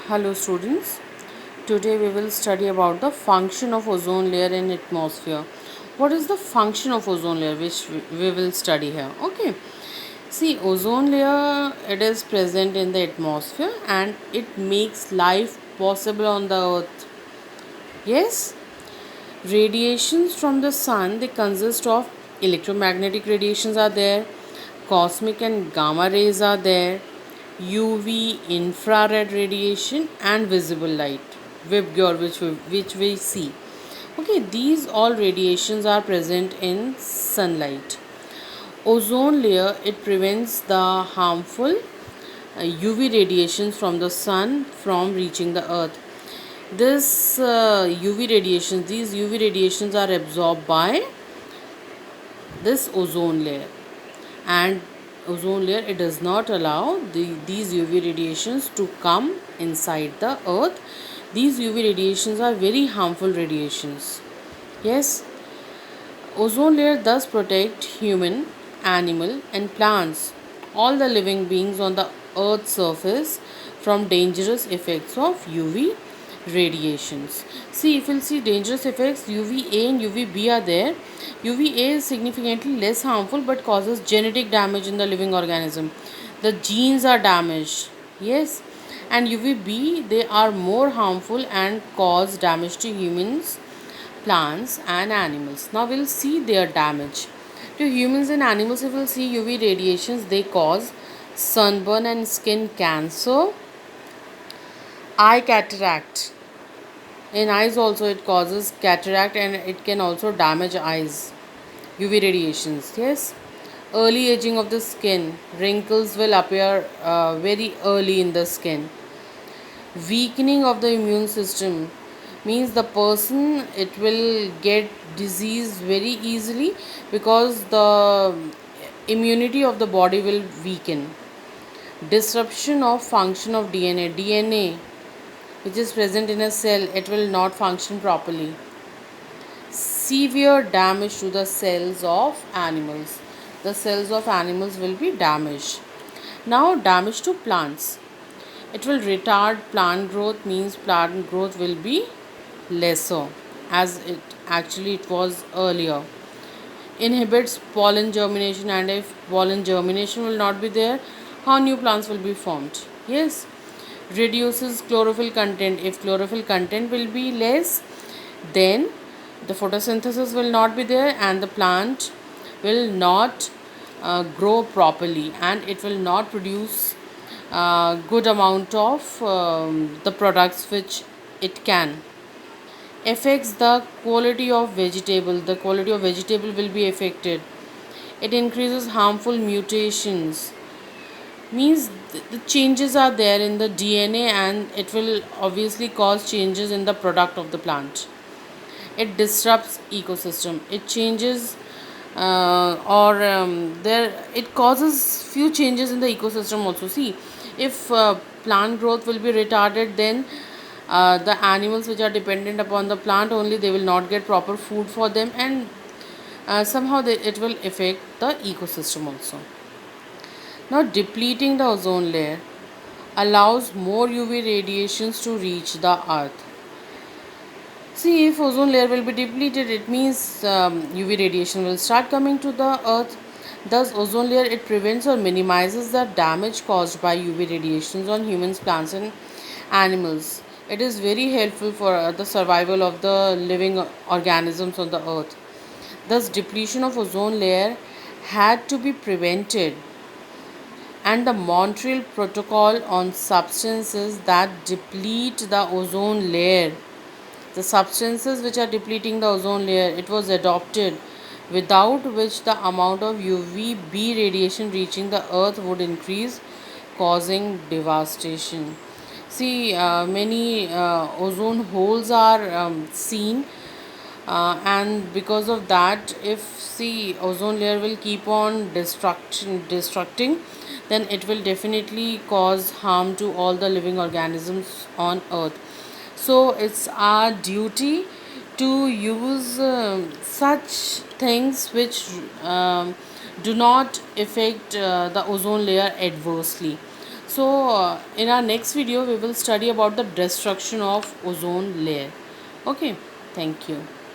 Hello students, today we will study about the function of ozone layer in atmosphere. What is the function of ozone layer which we will study here? Okay, see, ozone layer, it is present in the atmosphere and it makes life possible on the earth. Yes, radiations from the sun, they consist of electromagnetic radiations are there, cosmic and gamma rays are there, UV, infrared radiation, and visible light, VIBGYOR, which we see. Okay, these all radiations are present in sunlight. Ozone layer, it prevents the harmful UV radiations from the sun from reaching the earth. These UV radiations are absorbed by this ozone layer, and ozone layer, it does not allow these UV radiations to come inside the earth. These UV radiations are very harmful radiations. Yes, ozone layer thus protect human, animal and plants, all the living beings on the earth's surface from dangerous effects of UV radiations. See, if you'll see dangerous effects, UVA and UVB are there. UVA is significantly less harmful but causes genetic damage in the living organism. The genes are damaged. Yes, and UVB, they are more harmful and cause damage to humans, plants and animals. Now we'll see their damage. To humans and animals, if we'll see UV radiations, they cause sunburn and skin cancer, eye cataract. In eyes also it causes cataract and it can also damage eyes. UV radiations, yes. Early aging of the skin, wrinkles will appear very early in the skin. Weakening of the immune system means the person, it will get disease very easily because the immunity of the body will weaken. Disruption of function of DNA which is present in a cell, it will not function properly. Severe damage to the cells of animals, the cells of animals will be damaged. Now damage to plants, it will retard plant growth, means plant growth will be lesser as it was earlier. Inhibits pollen germination, and if pollen germination will not be there, how new plants will be formed? Yes. Reduces chlorophyll content, if chlorophyll content will be less, then the photosynthesis will not be there and the plant will not grow properly and it will not produce good amount of the products which it can. Affects the quality of vegetable, the quality of vegetable will be affected. It increases harmful mutations, means the changes are there in the DNA and it will obviously cause changes in the product of the plant. It disrupts ecosystem, it changes or there it causes few changes in the ecosystem also. See, if plant growth will be retarded, then the animals which are dependent upon the plant only, they will not get proper food for them, and somehow it will affect the ecosystem also. Now depleting the ozone layer allows more UV radiations to reach the earth. See, if ozone layer will be depleted, it means UV radiation will start coming to the earth. Thus, ozone layer, it prevents or minimizes the damage caused by UV radiations on humans, plants, and animals. It is very helpful for the survival of the living organisms on the earth. Thus, depletion of ozone layer had to be prevented, and the Montreal Protocol on substances that deplete the ozone layer, the substances which are depleting the ozone layer, it was adopted, without which the amount of UVB radiation reaching the earth would increase, causing devastation. See, many ozone holes are seen, and because of that, if see ozone layer will keep on destructing, then it will definitely cause harm to all the living organisms on earth. So it's our duty to use such things which do not affect the ozone layer adversely. So in our next video we will study about the destruction of ozone layer. Okay, thank you.